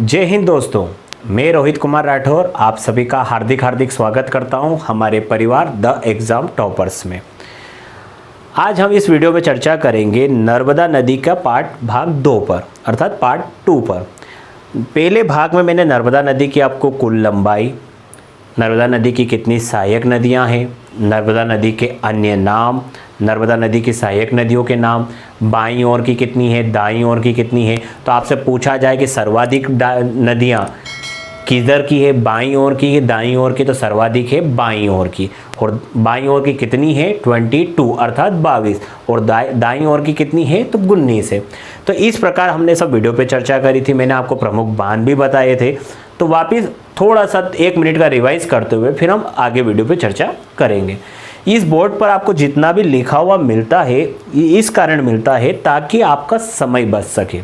जय हिंद दोस्तों, मैं रोहित कुमार राठौर आप सभी का हार्दिक हार्दिक स्वागत करता हूं हमारे परिवार द एग्ज़ाम टॉपर्स में। आज हम इस वीडियो में चर्चा करेंगे नर्मदा नदी का भाग 2 पर अर्थात पार्ट 2 पर। पहले भाग में मैंने नर्मदा नदी की आपको कुल लंबाई, नर्मदा नदी की कितनी सहायक नदियां हैं, नर्मदा नदी के अन्य नाम, नर्मदा नदी की सहायक नदियों के नाम, बाईं ओर की कितनी है, दाईं ओर की कितनी है। तो आपसे पूछा जाए कि सर्वाधिक नदियां किधर की है, बाईं ओर की है, दाईं ओर की, तो सर्वाधिक है बाईं ओर की। और बाईं ओर की कितनी है 22 अर्थात 22, और दाईं ओर की कितनी है तो 19 है। तो इस प्रकार हमने सब वीडियो पे चर्चा करी थी। मैंने आपको प्रमुख बांध भी बताए थे। तो वापिस थोड़ा सा 1 मिनट का रिवाइज करते हुए फिर हम आगे वीडियो पे चर्चा करेंगे। इस बोर्ड पर आपको जितना भी लिखा हुआ मिलता है ये इस कारण मिलता है ताकि आपका समय बच सके।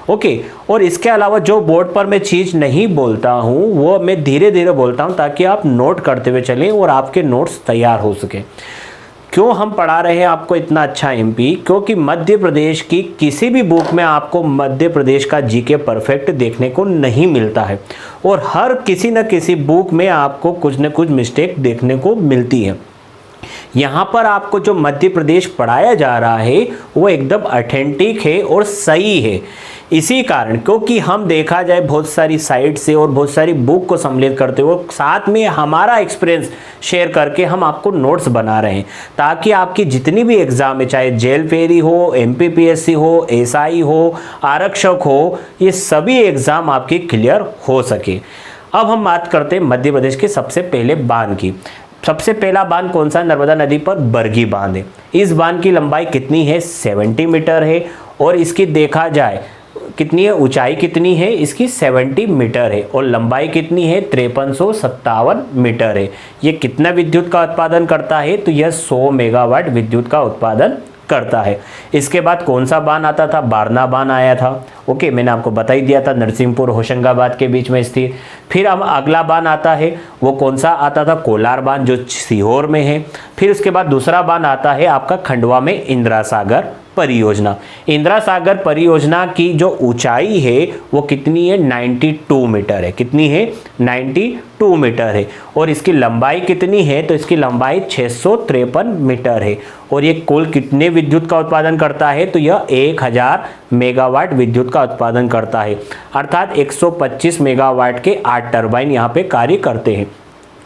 ओके, और इसके अलावा जो बोर्ड पर मैं चीज़ नहीं बोलता हूँ वो मैं धीरे धीरे बोलता हूँ ताकि आप नोट करते हुए चलें और आपके नोट्स तैयार हो सके। क्यों हम पढ़ा रहे हैं आपको इतना अच्छा एमपी? क्योंकि मध्य प्रदेश की किसी भी बुक में आपको मध्य प्रदेश का जीके परफेक्ट देखने को नहीं मिलता है, और हर किसी न किसी बुक में आपको कुछ न कुछ मिस्टेक देखने को मिलती है। यहाँ पर आपको जो मध्य प्रदेश पढ़ाया जा रहा है वो एकदम ऑथेंटिक है और सही है। इसी कारण, क्योंकि हम देखा जाए बहुत सारी साइट से और बहुत सारी बुक को सम्मिलित करते हुए साथ में हमारा एक्सपीरियंस शेयर करके हम आपको नोट्स बना रहे हैं ताकि आपकी जितनी भी एग्जाम है, चाहे जेल फेरी हो, एमपीपीएससी हो, एसआई हो, आरक्षक हो, ये सभी एग्जाम आपकी क्लियर हो सके। अब हम बात करते हैं मध्य प्रदेश के सबसे पहले बांध की। सबसे पहला बांध कौन सा? नर्मदा नदी पर बरगी बांध है। इस बांध की लंबाई कितनी है? 70 मीटर है, और इसकी देखा जाए कितनी है, ऊंचाई कितनी है इसकी? 70 मीटर है, और लंबाई कितनी है? 5357 मीटर है। ये कितना विद्युत का उत्पादन करता है? तो यह 100 मेगावाट विद्युत का उत्पादन करता है। इसके बाद कौन सा बांध आता था? बारना बांध आया था। ओके, मैंने आपको बता ही दिया था, नरसिंहपुर होशंगाबाद के बीच में स्थित। फिर हम अगला बांध आता है, वो कौन सा आता था? कोलार बांध, जो सीहोर में है। फिर उसके बाद दूसरा बांध आता है आपका खंडवा में, इंदिरा सागर परियोजना। इंदिरा सागर परियोजना की जो ऊंचाई है वो कितनी है? 92 मीटर है। कितनी है? 92 मीटर है। और इसकी लंबाई कितनी है? तो इसकी लंबाई 653 मीटर है। और ये कुल कितने विद्युत का उत्पादन करता है? तो यह 1000 मेगावाट विद्युत का उत्पादन करता है, अर्थात 125 मेगावाट के 8 टरबाइन यहाँ पे कार्य करते हैं।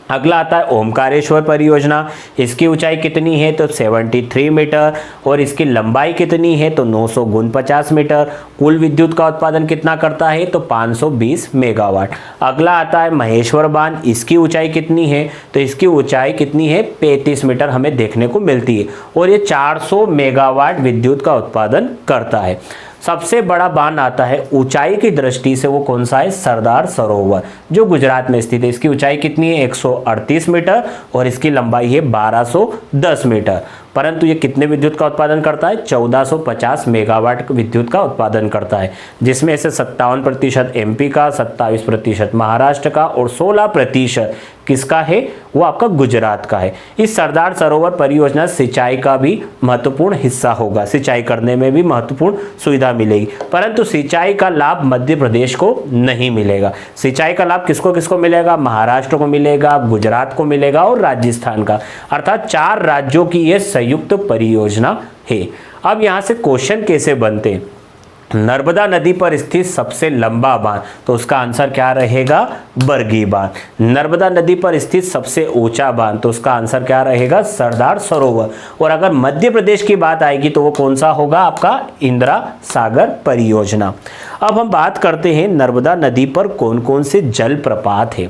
अगला आता है ओमकारेश्वर परियोजना। इसकी ऊंचाई कितनी है? तो 73 मीटर, और इसकी लंबाई कितनी है? तो 949 मीटर। कुल विद्युत का उत्पादन कितना करता है? तो 520 मेगावाट। अगला आता है महेश्वर बांध। इसकी ऊंचाई कितनी है? तो इसकी ऊंचाई कितनी है? 35 मीटर हमें देखने को मिलती है, और ये 400 मेगावाट विद्युत का उत्पादन करता है। सबसे बड़ा बांध आता है ऊंचाई की दृष्टि से, वो कौन सा है? सरदार सरोवर, जो गुजरात में स्थित है। इसकी ऊंचाई कितनी है? 138 मीटर, और इसकी लंबाई है 1210 मीटर। परंतु ये कितने विद्युत का उत्पादन करता है? 1450 मेगावाट विद्युत का उत्पादन करता है, जिसमें से 57% एमपी का, 27% महाराष्ट्र का, और 16% किसका है? वो आपका गुजरात का है। इस सरदार सरोवर परियोजना सिंचाई का भी महत्वपूर्ण हिस्सा होगा। सिंचाई करने में भी महत्वपूर्ण सुविधा मिलेगी, परंतु सिंचाई का लाभ मध्य प्रदेश को नहीं मिलेगा। सिंचाई का लाभ किसको किसको मिलेगा? महाराष्ट्र को मिलेगा, गुजरात को मिलेगा, और राजस्थान का, अर्थात 4 राज्यों की यह संयुक्त परियोजना है। अब यहाँ से क्वेश्चन कैसे बनते हैं? नर्मदा नदी पर स्थित सबसे लंबा बांध, तो उसका आंसर क्या रहेगा? बरगी बांध। नर्मदा नदी पर स्थित सबसे ऊंचा बांध, तो उसका आंसर क्या रहेगा? सरदार सरोवर। और अगर मध्य प्रदेश की बात आएगी तो वो कौन सा होगा? आपका इंदिरा सागर परियोजना। अब हम बात करते हैं नर्मदा नदी पर कौन कौन से जलप्रपात है।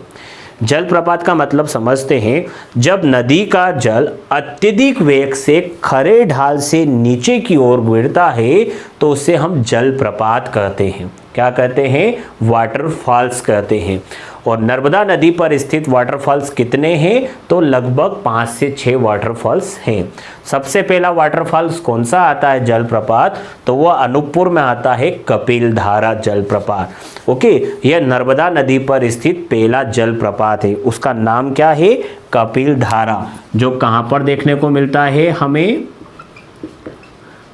जलप्रपात का मतलब समझते हैं, जब नदी का जल अत्यधिक वेग से खरे ढाल से नीचे की ओर गिरता है तो उसे हम जलप्रपात कहते हैं। क्या कहते हैं? वाटरफॉल्स कहते हैं। और नर्मदा नदी पर स्थित वाटरफॉल्स कितने हैं? तो लगभग 5 से 6 वाटरफॉल्स हैं। सबसे पहला वाटरफॉल्स कौन सा आता है जलप्रपात? तो वह अनूपपुर में आता है, कपिल धारा जलप्रपात। ओके, यह नर्मदा नदी पर स्थित पहला जलप्रपात है। उसका नाम क्या है? कपिल धारा, जो कहाँ पर देखने को मिलता है हमें?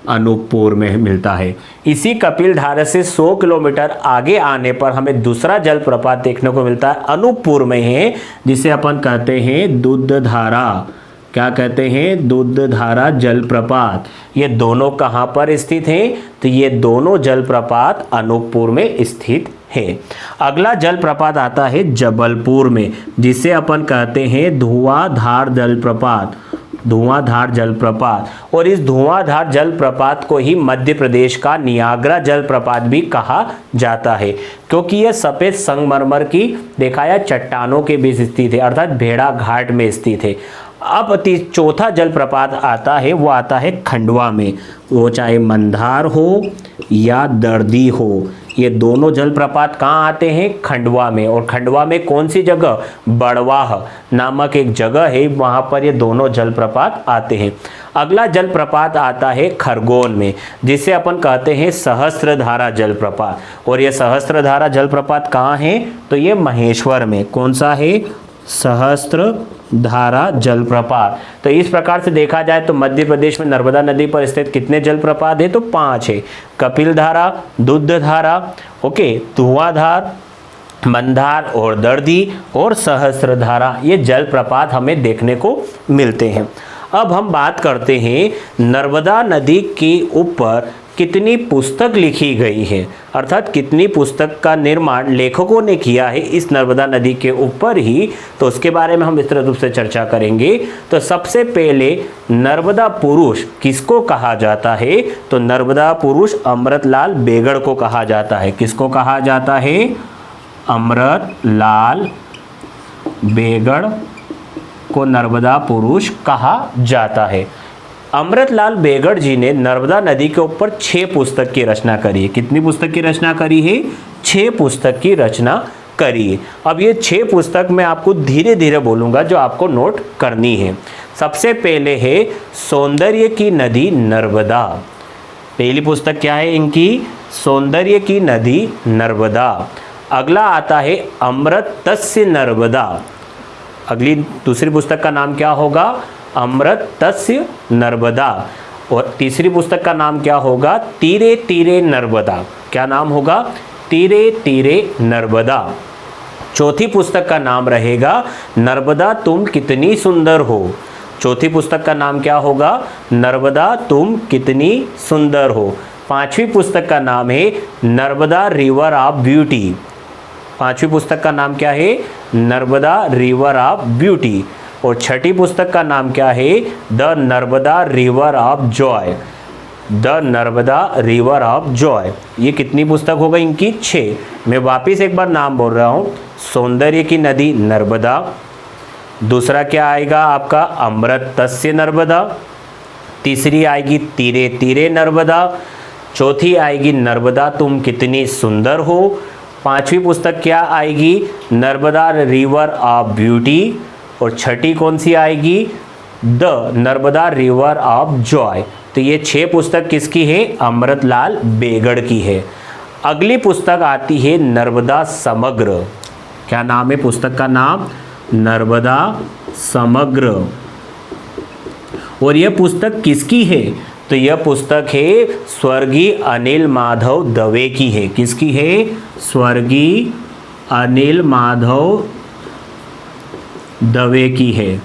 अनूपपुर में मिलता है। इसी कपिल धारा से 100 किलोमीटर आगे आने पर हमें दूसरा जलप्रपात देखने को मिलता है, अनूपपुर में है, जिसे अपन कहते हैं दूधधारा। क्या कहते हैं? दूधधारा जलप्रपात। ये दोनों कहाँ पर स्थित हैं? तो ये दोनों जलप्रपात अनूपपुर में स्थित है। अगला जलप्रपात आता है जबलपुर में, जिसे अपन कहते हैं धुआंधार जलप्रपात। धुआंधार जलप्रपात। और इस धुआंधार जलप्रपात को ही मध्य प्रदेश का नियाग्रा जलप्रपात भी कहा जाता है, क्योंकि यह सफ़ेद संगमरमर की दिखाया चट्टानों के बीच स्थित है, अर्थात भेड़ा घाट में स्थित है। अब चौथा जलप्रपात आता है, वो आता है खंडवा में। वो चाहे मंदार हो या दर्दी हो, ये दोनों जलप्रपात कहाँ आते हैं? खंडवा में। और खंडवा में कौन सी जगह? बड़वाह नामक एक जगह है, वहाँ पर ये दोनों जलप्रपात आते हैं। अगला जलप्रपात आता है खरगोन में, जिसे अपन कहते हैं सहस्त्रधारा जलप्रपात। और ये सहस्त्रधारा जलप्रपात कहाँ है? तो ये महेश्वर में। कौन सा है? सहस्त्रधारा जलप्रपात। तो इस प्रकार से देखा जाए तो मध्य प्रदेश में नर्मदा नदी पर स्थित कितने जलप्रपात है? तो 5 है। कपिल धारा, दूधधारा, ओके, धुआंधार, मंदार और दर्दी और सहस्त्रधारा, ये जलप्रपात हमें देखने को मिलते हैं। अब हम बात करते हैं नर्मदा नदी के ऊपर कितनी पुस्तक लिखी गई है, अर्थात कितनी पुस्तक का निर्माण लेखकों ने किया है इस नर्मदा नदी के ऊपर ही, तो उसके बारे में हम विस्तृत रूप से चर्चा करेंगे। तो सबसे पहले नर्मदा पुरुष किसको कहा जाता है? तो नर्मदा पुरुष अमृतलाल बेगड़ को कहा जाता है। किसको कहा जाता है? अमृतलाल बेगड़ को नर्मदा पुरुष कहा जाता है। अमृतलाल बेगड़ जी ने नर्मदा नदी के ऊपर 6 पुस्तक की रचना करी है। कितनी पुस्तक की रचना करी है? 6 पुस्तक की रचना करी है। अब ये 6 पुस्तक मैं आपको धीरे धीरे बोलूँगा, जो आपको नोट करनी है। सबसे पहले है सौंदर्य की नदी नर्मदा। पहली पुस्तक क्या है इनकी? सौंदर्य की नदी नर्मदा। अगला आता है अमृतस्य नर्मदा। अगली दूसरी पुस्तक का नाम क्या होगा? अमृतस्य नर्मदा। और तीसरी पुस्तक का नाम क्या होगा? तीरे तीरे नर्मदा। क्या नाम होगा? तीरे तीरे नर्मदा। चौथी पुस्तक का नाम रहेगा नर्मदा तुम कितनी सुंदर हो। चौथी पुस्तक का नाम क्या होगा? नर्मदा तुम कितनी सुंदर हो। पांचवी पुस्तक का नाम है नर्मदा रिवर ऑफ ब्यूटी। पांचवी पुस्तक का नाम क्या है? Narmada river of beauty. और छठी पुस्तक का नाम क्या है? The Narmada river of Joy. The Narmada river of Joy. ये कितनी पुस्तक होगा इनकी? 6। मैं वापिस एक बार नाम बोल रहा हूँ। सौंदर्य की नदी नर्मदा। दूसरा क्या आएगा आपका? अमृतस्य नर्मदा। तीसरी आएगी तीरे तीरे नर्मदा। चौथी आएगी नर्मदा तुम कितनी सुंदर हो। पांचवी पुस्तक क्या आएगी? Narmada river of beauty. और छठी कौन सी आएगी? The Narmada river of Joy. तो ये 6 पुस्तक किसकी है? अमृतलाल बेगड़ की है। अगली पुस्तक आती है नर्मदा समग्र। क्या नाम है पुस्तक का नाम? नर्मदा समग्र। और यह पुस्तक किसकी है? तो यह पुस्तक है स्वर्गीय अनिल माधव दवे की है। किसकी है? स्वर्गीय अनिल माधव दवे की है।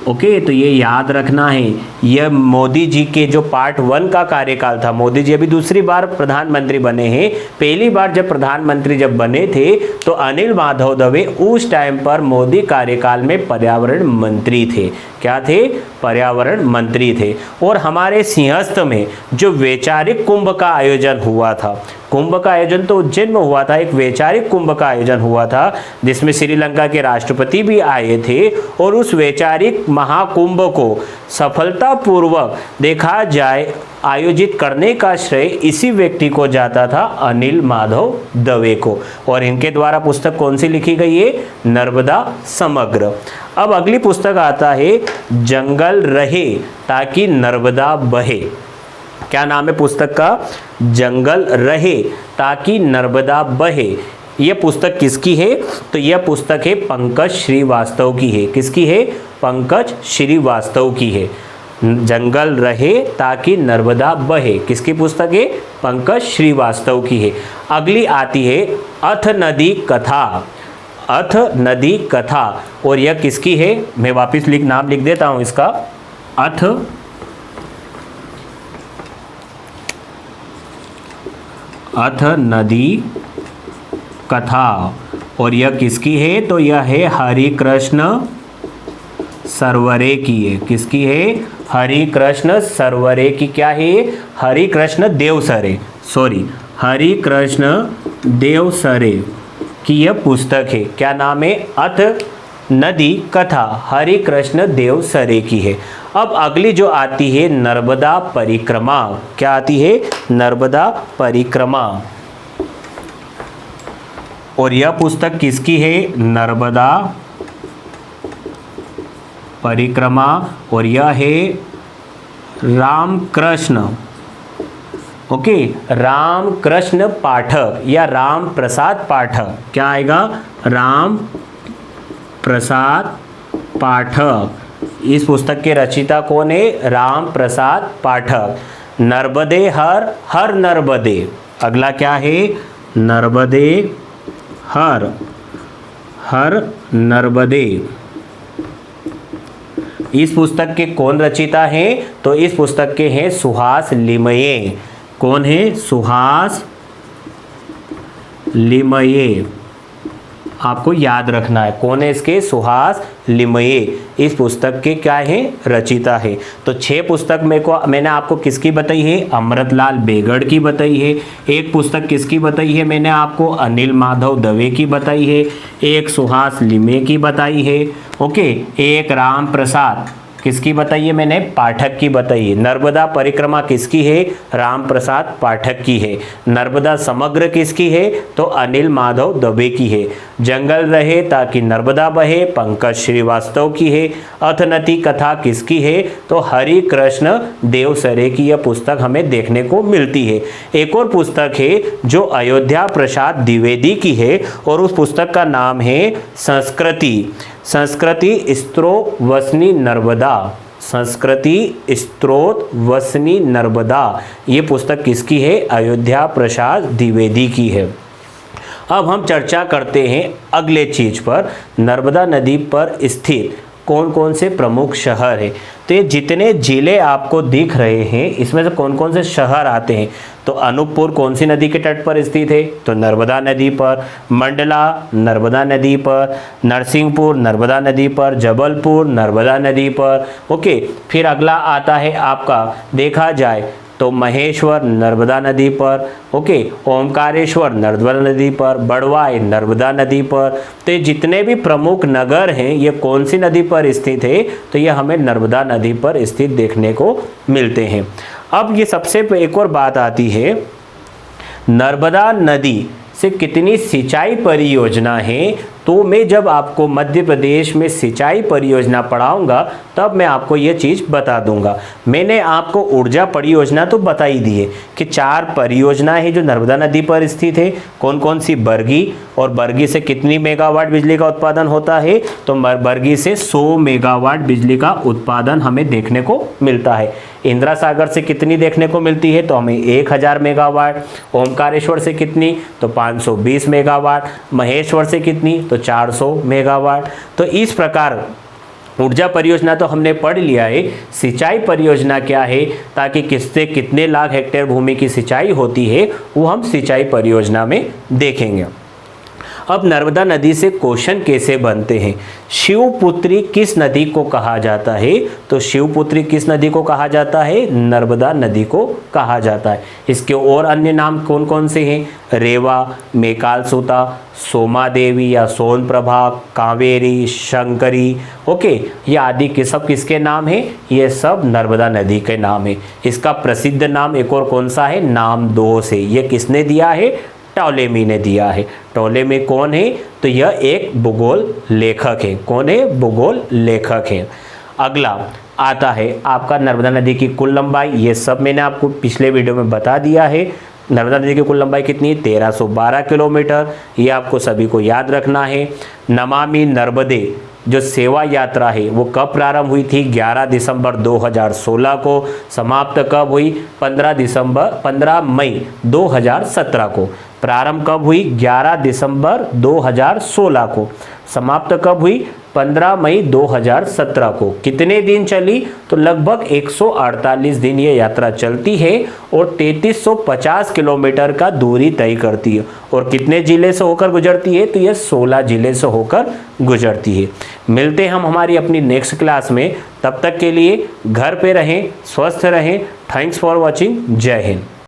ओके, तो ये याद रखना है। यह मोदी जी के जो पार्ट 1 का कार्यकाल था, मोदी जी अभी दूसरी बार प्रधानमंत्री बने हैं। पहली बार जब प्रधानमंत्री जब बने थे तो अनिल माधव दवे उस टाइम पर मोदी कार्यकाल में पर्यावरण मंत्री थे। क्या थे? पर्यावरण मंत्री थे। और हमारे सिंहस्थ में जो वैचारिक कुंभ का आयोजन हुआ था, कुंभ का आयोजन तो उज्जैन में हुआ था, एक वैचारिक कुंभ का आयोजन हुआ था जिसमें श्रीलंका के राष्ट्रपति भी आए थे। और उस वैचारिक महाकुंभ को सफलतापूर्वक देखा जाए आयोजित करने का श्रेय इसी व्यक्ति को जाता था, अनिल माधव दवे को। और इनके द्वारा पुस्तक कौन सी लिखी गई है? नर्मदा समग्र। अब अगली पुस्तक आता है जंगल रहे ताकि नर्मदा बहे। क्या नाम है पुस्तक का? जंगल रहे ताकि नर्मदा बहे। यह पुस्तक किसकी है? तो यह पुस्तक है पंकज श्रीवास्तव की है। किसकी है? पंकज श्रीवास्तव की है। जंगल रहे ताकि नर्मदा बहे, किसकी पुस्तक है? पंकज श्रीवास्तव की है। अगली आती है अथ नदी कथा। अथ नदी कथा, और यह किसकी है? मैं वापस नाम लिख देता हूं इसका। अथ नदी कथा, और यह किसकी है? तो यह है हरिकृष्ण सरवरे की है। किसकी है? हरिकृष्ण सरवरे की। क्या है? हरिकृष्ण देवसरे, सॉरी, हरिकृष्ण देवसरे की यह पुस्तक है। क्या नाम है? अथ नदी कथा, हरिकृष्ण देवसरे की है। अब अगली जो आती है नर्मदा परिक्रमा। क्या आती है? नर्मदा परिक्रमा, और यह पुस्तक किसकी है? नर्मदा परिक्रमा, और यह है रामकृष्ण, ओके, रामकृष्ण पाठक या राम प्रसाद पाठक। क्या आएगा? राम प्रसाद पाठक। इस पुस्तक के रचयिता कौन है? राम प्रसाद पाठक। नर्मदे हर, हर नर्मदे। अगला क्या है? नर्मदे हर, हर नर्मदे। इस पुस्तक के कौन रचयिता हैं? तो इस पुस्तक के हैं सुहास लिमये। कौन है? सुहास लिमये। आपको याद रखना है कौन है इसके? सुहास लिमये इस पुस्तक के क्या है? रचयिता है। तो 6 पुस्तक मैंने आपको किसकी बताई है? अमृतलाल बेगड़ की बताई है। एक पुस्तक किसकी बताई है मैंने आपको? अनिल माधव दवे की बताई है। एक सुहास लिमये की बताई है, ओके। एक राम प्रसाद किसकी बताई है मैंने? पाठक की बताई है। नर्मदा परिक्रमा किसकी है? राम प्रसाद पाठक की है। नर्मदा समग्र किसकी है? तो अनिल माधव दवे की है। जंगल रहे ताकि नर्मदा बहे, पंकज श्रीवास्तव की है। अथनति कथा किसकी है? तो हरिकृष्ण देवसरे की यह पुस्तक हमें देखने को मिलती है। एक और पुस्तक है जो अयोध्या प्रसाद द्विवेदी की है, और उस पुस्तक का नाम है संस्कृति। संस्कृति स्त्रोत वसनी नर्मदा। संस्कृति स्त्रोत वसनी नर्मदा ये पुस्तक किसकी है? अयोध्या प्रसाद द्विवेदी की है। अब हम चर्चा करते हैं अगले चीज पर। नर्मदा नदी पर स्थित कौन कौन से प्रमुख शहर हैं? तो ये जितने जिले आपको दिख रहे हैं इसमें से कौन कौन से शहर आते हैं? तो अनूपपुर कौन सी नदी के तट पर स्थित है? तो नर्मदा नदी पर। मंडला नर्मदा नदी पर। नरसिंहपुर नर्मदा नदी पर। जबलपुर नर्मदा नदी पर, ओके। फिर अगला आता है आपका, देखा जाए तो महेश्वर नर्मदा नदी पर, ओके। ओमकारेश्वर नर्मदा नदी पर। बड़वाई नर्मदा नदी पर। तो ये जितने भी प्रमुख नगर हैं ये कौन सी नदी पर स्थित है? तो ये हमें नर्मदा नदी पर स्थित देखने को मिलते हैं। अब ये सबसे एक और बात आती है, नर्मदा नदी से कितनी सिंचाई परियोजना है? तो मैं जब आपको मध्य प्रदेश में सिंचाई परियोजना पढ़ाऊंगा तब मैं आपको ये चीज़ बता दूंगा। मैंने आपको ऊर्जा परियोजना तो बता ही दी है कि 4 परियोजनाएं हैं जो नर्मदा नदी पर स्थित है। कौन कौन सी? बरगी, और बरगी से कितनी मेगावाट बिजली का उत्पादन होता है? तो बरगी से 100 मेगावाट बिजली का उत्पादन हमें देखने को मिलता है। इंदिरा सागर से कितनी देखने को मिलती है? तो हमें 1000 मेगावाट। ओमकारेश्वर से कितनी? तो 520 मेगावाट। महेश्वर से कितनी? तो 400 मेगावाट। तो इस प्रकार ऊर्जा परियोजना तो हमने पढ़ लिया है। सिंचाई परियोजना क्या है, ताकि किससे कितने लाख हेक्टेयर भूमि की सिंचाई होती है वो हम सिंचाई परियोजना में देखेंगे। अब नर्मदा नदी से क्वेश्चन कैसे बनते हैं? शिवपुत्री किस नदी को कहा जाता है? तो शिवपुत्री किस नदी को कहा जाता है? नर्मदा नदी को कहा जाता है। इसके और अन्य नाम कौन कौन से हैं? रेवा, मेकालसूता, सोमा देवी या सोनप्रभा, कावेरी, शंकरी, ओके। ये आदि के सब किसके नाम हैं? ये सब नर्मदा नदी के नाम है। इसका प्रसिद्ध नाम एक और कौन सा है? नामदोस है। ये किसने दिया है? टॉलेमी ने दिया है। टॉलेमी कौन है? तो यह एक भूगोल लेखक है। कौन है? भूगोल लेखक है। अगला आता है आपका नर्मदा नदी की कुल लंबाई। ये सब मैंने आपको पिछले वीडियो में बता दिया है। नर्मदा नदी की कुल लंबाई कितनी है? 1312 किलोमीटर। ये आपको सभी को याद रखना है। नमामि नर्मदे जो सेवा यात्रा है वो कब प्रारंभ हुई थी? 11 दिसंबर 2016 को। समाप्त कब हुई? 15 मई 2017 को। प्रारंभ कब हुई? 11 दिसंबर 2016 को। समाप्त कब हुई? 15 मई 2017 को। कितने दिन चली? तो लगभग 148 दिन ये यात्रा चलती है और 3350 किलोमीटर का दूरी तय करती है। और कितने जिले से होकर गुजरती है? तो ये 16 जिले से होकर गुजरती है। मिलते हैं हम हमारी अपनी नेक्स्ट क्लास में। तब तक के लिए घर पे रहें, स्वस्थ रहें। Thanks for watching. जय हिंद।